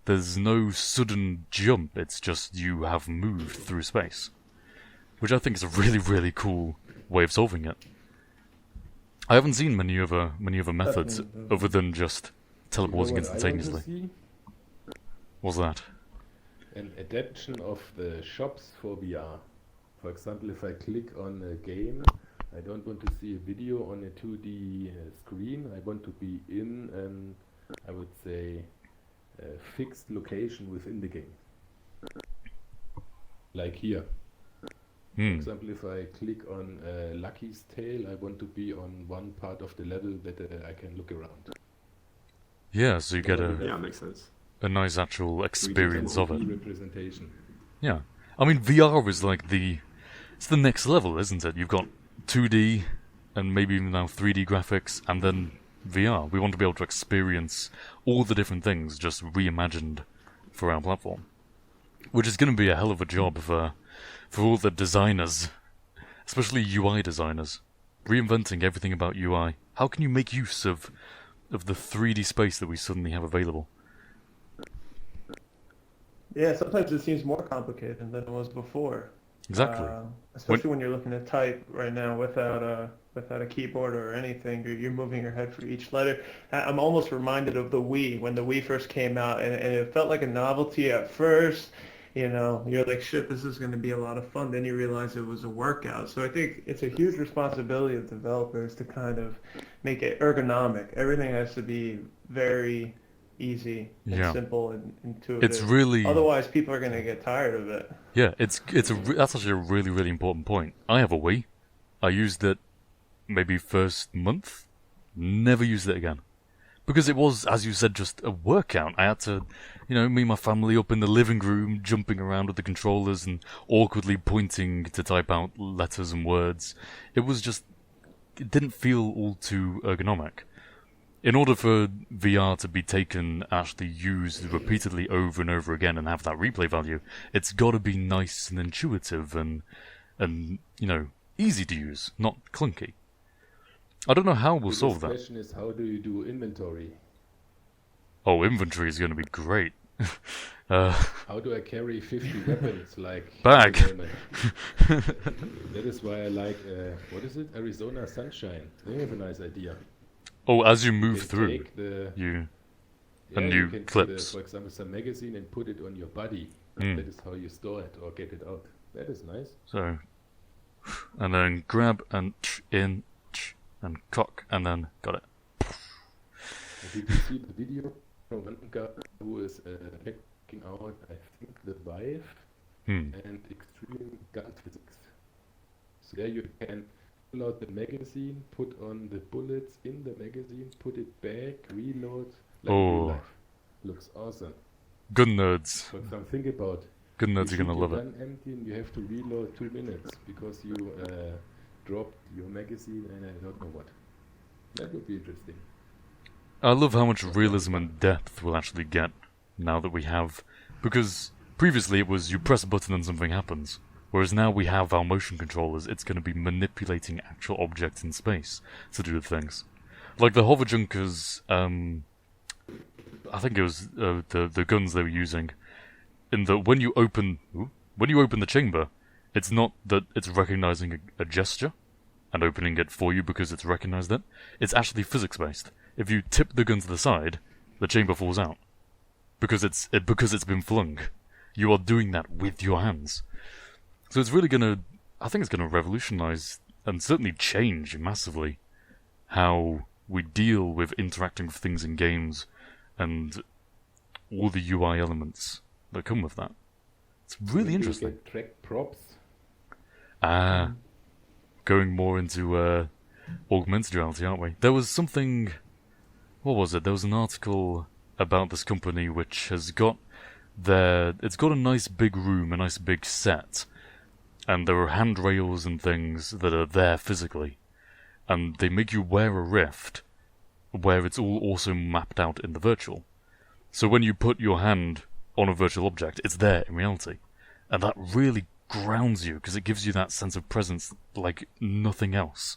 Speaker 1: There's no sudden jump, it's just you have moved through space. Which I think is a really, really cool way of solving it. I haven't seen many other methods other than just teleporting instantaneously. What's that?
Speaker 2: An adaptation of the shops for VR. For example, if I click on a game, I don't want to see a video on a 2D screen. I want to be in an, I would say, a fixed location within the game. Like here. For example, if I click on Lucky's Tale, I want to be on one part of the level that I can look around.
Speaker 1: Yeah, so you get
Speaker 9: makes sense.
Speaker 1: a nice actual experience of it.
Speaker 2: Representation.
Speaker 1: Yeah. I mean, VR is like it's the next level, isn't it? You've got 2D, and maybe even now 3D graphics, and then VR. We want to be able to experience all the different things just reimagined for our platform, which is going to be a hell of a job for all the designers, especially UI designers, reinventing everything about UI. How can you make use of the 3D space that we suddenly have available?
Speaker 12: Yeah, sometimes it seems more complicated than it was before.
Speaker 1: Exactly.
Speaker 12: Especially when you're looking to type right now without a keyboard or anything, you're moving your head for each letter. I'm almost reminded of the Wii when the Wii first came out, and it felt like a novelty at first. You know, you're like, shit, this is going to be a lot of fun. Then you realize it was a workout. So I think it's a huge responsibility of developers to kind of make it ergonomic. Everything has to be very easy and simple and intuitive.
Speaker 1: It's really...
Speaker 12: Otherwise, people are going to get tired of it.
Speaker 1: Yeah, that's actually a really, really important point. I have a Wii. I used it maybe first month. Never used it again. Because it was, as you said, just a workout. I had to, me and my family up in the living room, jumping around with the controllers and awkwardly pointing to type out letters and words. It didn't feel all too ergonomic. In order for VR to be taken, actually used repeatedly over and over again and have that replay value, it's got to be nice and intuitive and easy to use, not clunky. I don't know how we'll solve that.
Speaker 2: The question is, how do you do inventory?
Speaker 1: Oh, inventory is going to be great.
Speaker 2: How do I carry 50 weapons like
Speaker 1: bag?
Speaker 2: That is why I like, what is it? Arizona Sunshine. They have a nice idea.
Speaker 1: Oh, as you move through,
Speaker 2: take
Speaker 1: you
Speaker 2: can
Speaker 1: clips.
Speaker 2: For example, some magazine and put it on your body. That is how you store it or get it out. That is nice.
Speaker 1: So, and then grab and in and cock, and then got it.
Speaker 2: Did you see the video from one guy who is checking out, I think, the Vive and extreme gun physics? So there you can pull out the magazine, put on the bullets in the magazine, put it back, reload, like real life. Looks awesome.
Speaker 1: Gun nerds.
Speaker 2: For example, think about
Speaker 1: gun nerds are gonna love it.
Speaker 2: Gun empty and you have to reload 2 minutes because you dropped your magazine and I don't know what. That would be interesting.
Speaker 1: I love how much realism and depth we'll actually get now that we have, because previously it was you press a button and something happens, whereas now we have our motion controllers. It's going to be manipulating actual objects in space to do the things. Like the hoverjunkers, I think it was the guns they were using, in the when you open the chamber, it's not that it's recognizing a gesture and opening it for you because it's recognized it. It's actually physics-based. If you tip the gun to the side, the chamber falls out because it's been flung. You are doing that with your hands. So it's really I think it's gonna revolutionize and certainly change massively how we deal with interacting with things in games and all the UI elements that come with that. It's really interesting.
Speaker 2: You get track props.
Speaker 1: Going more into augmented reality, aren't we? There was something... What was it? There was an article about this company which has got it's got a nice big room, a nice big set, and there are handrails and things that are there physically, and they make you wear a Rift where it's all also mapped out in the virtual. So when you put your hand on a virtual object, it's there in reality, and that really grounds you because it gives you that sense of presence like nothing else.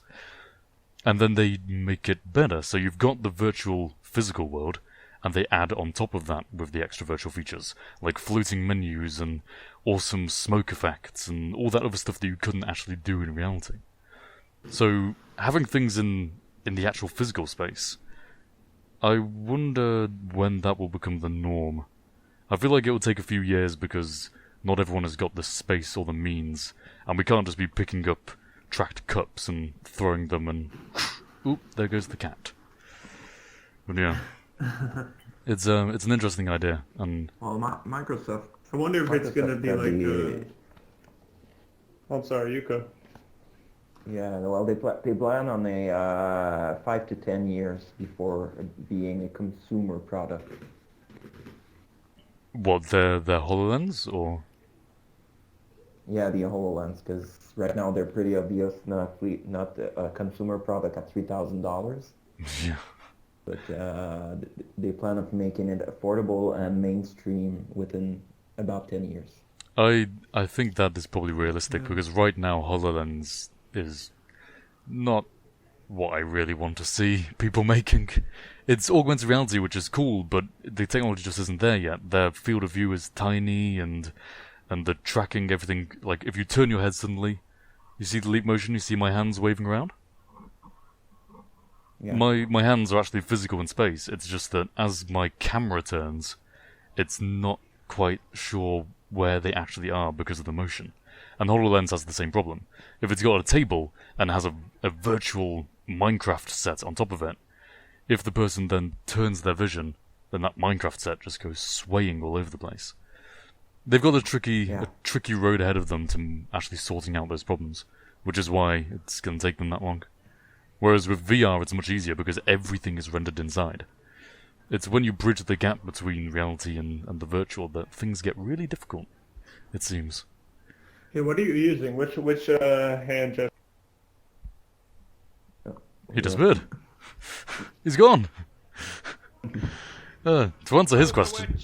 Speaker 1: And then they make it better, so you've got the virtual physical world, and they add on top of that with the extra virtual features, like floating menus and awesome smoke effects and all that other stuff that you couldn't actually do in reality. So having things in the actual physical space, I wonder when that will become the norm. I feel like it will take a few years because not everyone has got the space or the means, and we can't just be picking up tracked cups and throwing them and oop, there goes the cat. But yeah, it's an interesting idea. And
Speaker 12: well, Microsoft. I wonder if it's gonna be like. I'm sorry, Yuka.
Speaker 7: Yeah, well, they plan on a 5 to 10 years before being a consumer product.
Speaker 1: What, their HoloLens or?
Speaker 7: Yeah, the HoloLens, because right now they're pretty obvious, not a consumer product at $3,000.
Speaker 1: Yeah.
Speaker 7: But they plan on making it affordable and mainstream within about 10 years.
Speaker 1: I think that is probably realistic because right now HoloLens is not what I really want to see people making. It's augmented reality, which is cool, but the technology just isn't there yet. Their field of view is tiny, and the tracking, everything, like if you turn your head suddenly, you see the leap motion, you see my hands waving around?
Speaker 7: Yeah.
Speaker 1: My hands are actually physical in space, it's just that as my camera turns, it's not quite sure where they actually are because of the motion. And HoloLens has the same problem. If it's got a table and has a virtual Minecraft set on top of it, if the person then turns their vision, then that Minecraft set just goes swaying all over the place. They've got a tricky road ahead of them to actually sorting out those problems, which is why it's going to take them that long. Whereas with VR, it's much easier because everything is rendered inside. It's when you bridge the gap between reality and the virtual that things get really difficult, it seems.
Speaker 12: Hey, what are you using? Which hand just...
Speaker 1: He disappeared. He's gone. To answer his question,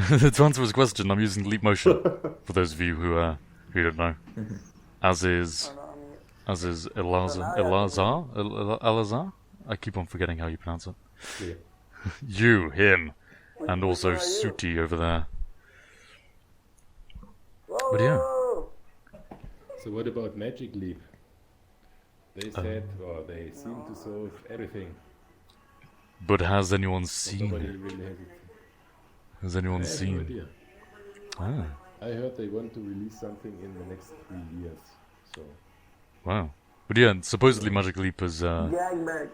Speaker 1: to answer his question, I'm using leap motion. For those of you who don't know, as is Elazar. I keep on forgetting how you pronounce it.
Speaker 2: Yeah.
Speaker 1: You, him, and also Suti over there. But yeah.
Speaker 2: So what about Magic Leap? They said, or they seem to solve everything.
Speaker 1: But has anyone seen
Speaker 2: Nobody
Speaker 1: it?
Speaker 2: really has it.
Speaker 1: Has anyone
Speaker 2: I have no
Speaker 1: seen?
Speaker 2: idea.
Speaker 1: Ah,
Speaker 2: I heard they want to release something in the next 3 years. So
Speaker 1: wow. But yeah, supposedly Magic Leap is.
Speaker 8: Gangbang.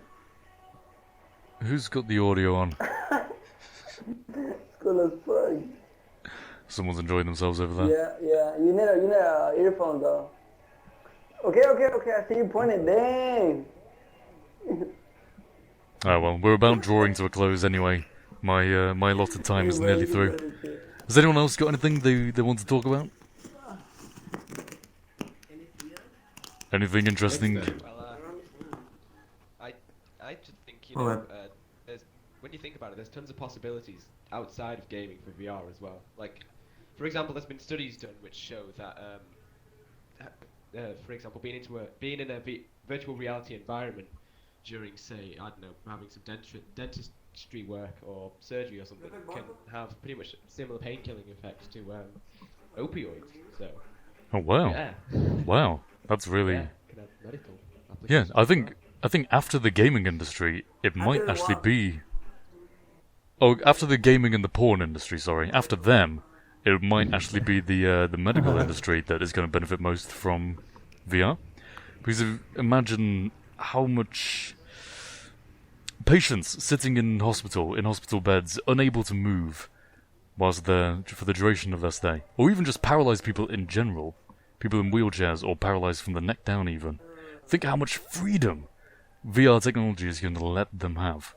Speaker 1: Who's got the audio on?
Speaker 8: It's cool as fuck.
Speaker 1: Someone's enjoying themselves over there.
Speaker 8: Yeah. You need a earphone though. Okay. I see you pointing. Dang.
Speaker 1: Oh well, we're about drawing to a close anyway. My allotted time is nearly through. Has anyone else got anything they want to talk about? Anything interesting?
Speaker 5: Well, I just think, there's, when you think about it, there's tons of possibilities outside of gaming for VR as well. Like, for example, there's been studies done which show that, for example, being in a virtual reality environment during, say, I don't know, having some dentistry work or surgery or something can have pretty much similar pain-killing effects to opioids. So.
Speaker 1: Oh wow!
Speaker 5: Yeah.
Speaker 1: Wow, that's really.
Speaker 5: Yeah, can have medical
Speaker 1: Yeah,
Speaker 5: applications.
Speaker 1: I think after the gaming industry, it might actually be. Oh, after the gaming and the porn industry, sorry, after them, it might actually be the medical industry that is going to benefit most from VR, because imagine how much patients sitting in hospital beds, unable to move, whilst for the duration of their stay, or even just paralyzed people in general, people in wheelchairs or paralyzed from the neck down even. Think how much freedom VR technology is going to let them have.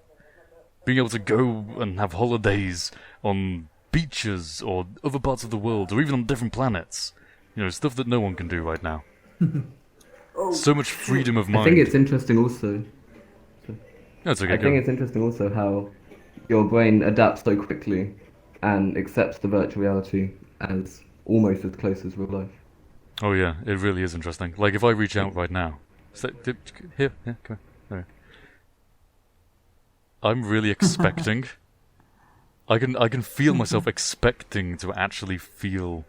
Speaker 1: Being able to go and have holidays on beaches or other parts of the world, or even on different planets. Stuff that no one can do right now. So much freedom of mind.
Speaker 11: I think it's interesting also.
Speaker 1: That's okay,
Speaker 11: I think it's interesting also how your brain adapts so quickly and accepts the virtual reality as almost as close as real life.
Speaker 1: Oh yeah, it really is interesting. Like if I reach out right now, here, come here. There. I'm really expecting. I can feel myself expecting to actually feel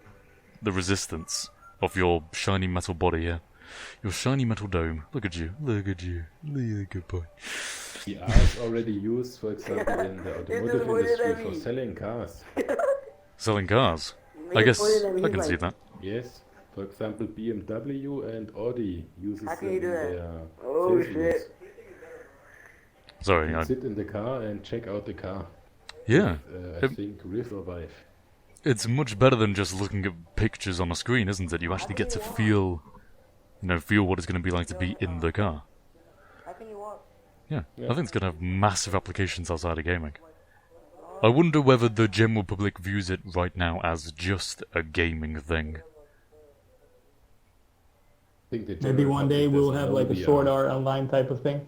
Speaker 1: the resistance of your shiny metal body here, your shiny metal dome. Look at you, good boy.
Speaker 2: VR is already used, for example, in the automotive industry for selling cars.
Speaker 1: Selling cars? I guess I can see that.
Speaker 2: Yes. For example, BMW and Audi uses
Speaker 8: How
Speaker 2: them
Speaker 8: can you
Speaker 2: in
Speaker 8: do that?
Speaker 2: their
Speaker 8: Oh
Speaker 2: sales rooms.
Speaker 8: shit.
Speaker 1: Sorry,
Speaker 2: You sit in the car and check out the car.
Speaker 1: Yeah.
Speaker 2: With, I think Riff or Vive.
Speaker 1: It's much better than just looking at pictures on a screen, isn't it? You actually get to feel what it's going to be like to be in the car. Yeah, I think it's going to have massive applications outside of gaming. I wonder whether the general public views it right now as just a gaming thing.
Speaker 2: think the
Speaker 13: Maybe
Speaker 2: general
Speaker 13: one day
Speaker 2: public
Speaker 13: we'll
Speaker 2: doesn't
Speaker 13: have
Speaker 2: know
Speaker 13: like a
Speaker 2: VR.
Speaker 13: Sword Art Online type of thing.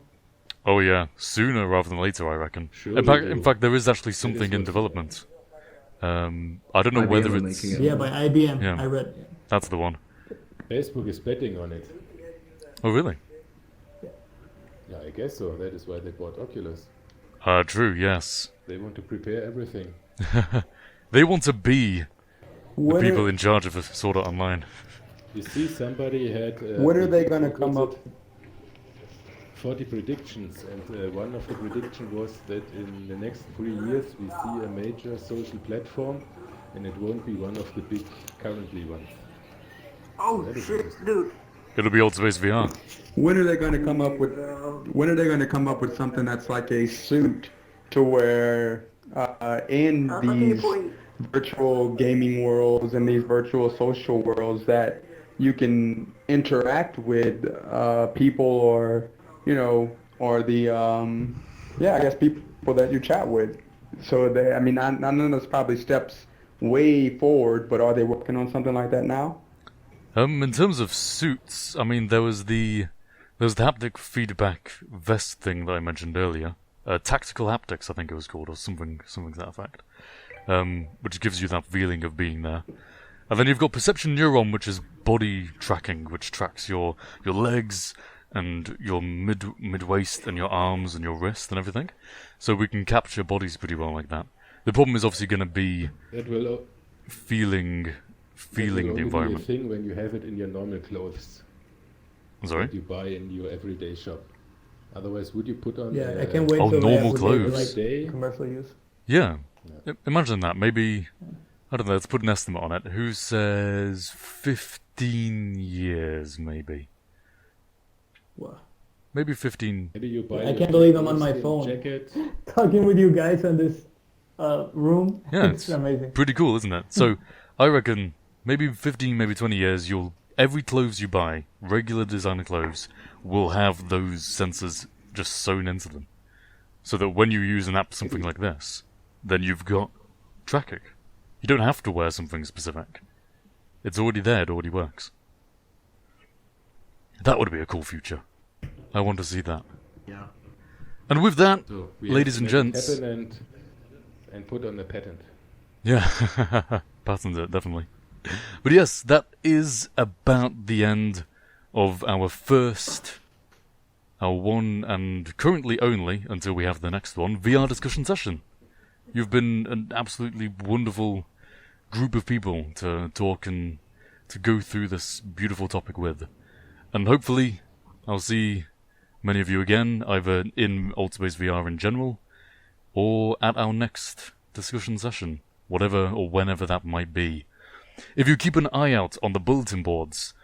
Speaker 1: Oh yeah, sooner rather than later, I reckon.
Speaker 2: Sure
Speaker 1: In fact, there is actually something in development. I don't know
Speaker 11: IBM
Speaker 1: whether
Speaker 11: are
Speaker 1: it's...
Speaker 11: making it.
Speaker 13: Yeah, by IBM.
Speaker 1: Yeah.
Speaker 13: I read.
Speaker 1: That's the one.
Speaker 2: Facebook is betting on it.
Speaker 1: Oh really?
Speaker 2: Yeah, I guess so. That is why they bought Oculus.
Speaker 1: True, yes.
Speaker 2: They want to prepare everything.
Speaker 1: They want to be the
Speaker 12: What
Speaker 1: people
Speaker 12: are,
Speaker 1: in charge of Sword Art Online.
Speaker 2: You see, somebody had...
Speaker 12: what are they going to come up?
Speaker 2: 40 predictions, and one of the predictions was that in the next 3 years we see a major social platform, and it won't be one of the big currently ones.
Speaker 8: Oh
Speaker 2: That is
Speaker 8: shit,
Speaker 2: interesting.
Speaker 8: dude.
Speaker 1: It'll be AltspaceVR.
Speaker 6: When are they going to come up with? When are they going to come up with something that's like a suit to where in these virtual gaming worlds and these virtual social worlds that you can interact with people or or the I guess people that you chat with. So they, I mean, I know that's probably steps way forward, but are they working on something like that now?
Speaker 1: In terms of suits, I mean, there was the haptic feedback vest thing that I mentioned earlier. Tactical haptics, I think it was called, or something to that effect. Which gives you that feeling of being there. And then you've got perception neuron, which is body tracking, which tracks your legs and your mid waist and your arms and your wrist and everything. So we can capture bodies pretty well like that. The problem is obviously going to be
Speaker 2: That will
Speaker 1: feeling the environment.
Speaker 2: Be a thing when you have it in your normal clothes.
Speaker 1: Sorry?
Speaker 2: That you buy in your everyday shop. Otherwise, would you put on?
Speaker 13: Yeah, I can't wait till
Speaker 1: normal
Speaker 13: they have
Speaker 1: clothes.
Speaker 13: like commercial use.
Speaker 1: Yeah. Imagine that. Maybe, I don't know, let's put an estimate on it. Who says 15 years, maybe?
Speaker 13: Wow.
Speaker 1: Maybe 15.
Speaker 2: Maybe you buy.
Speaker 13: I can't believe I'm on my
Speaker 2: foreskin
Speaker 13: phone.
Speaker 2: Jacket.
Speaker 13: Talking with you guys in this room.
Speaker 1: Yeah,
Speaker 13: It's amazing.
Speaker 1: Pretty cool, isn't it? So, I reckon maybe 15, maybe 20 years, every clothes you buy, regular designer clothes, will have those sensors just sewn into them. So that when you use an app, something like this, then you've got tracking. You don't have to wear something specific. It's already there, it already works. That would be a cool future. I want to see that.
Speaker 2: Yeah.
Speaker 1: And with that,
Speaker 2: So we
Speaker 1: ladies
Speaker 2: have
Speaker 1: and
Speaker 2: to make
Speaker 1: gents...
Speaker 2: it happen and put on a patent.
Speaker 1: Yeah, patent it, definitely. But yes, that is about the end of our one and currently only, until we have the next one, VR discussion session. You've been an absolutely wonderful group of people to talk and to go through this beautiful topic with. And hopefully, I'll see many of you again, either in AltspaceVR in general, or at our next discussion session, whatever or whenever that might be. If you keep an eye out on the bulletin boards,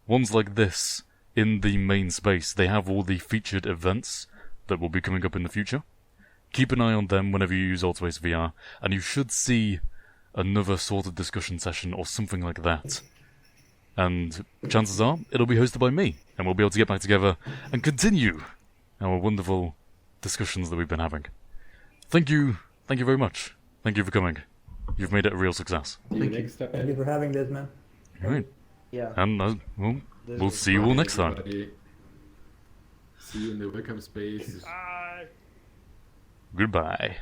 Speaker 1: ones like this, in the main space, they have all the featured events that will be coming up in the future. Keep an eye on them whenever you use AltspaceVR, and you should see another sort of discussion session or something like that. And chances are, it'll be hosted by me, and we'll be able to get back together and continue our wonderful discussions that we've been having. Thank you very much. Thank you for coming. You've made it a real success.
Speaker 13: Thank you for having this, man.
Speaker 1: Alright.
Speaker 8: Yeah.
Speaker 1: And we'll see you all next time.
Speaker 2: Everybody. See you in the welcome space.
Speaker 1: Goodbye.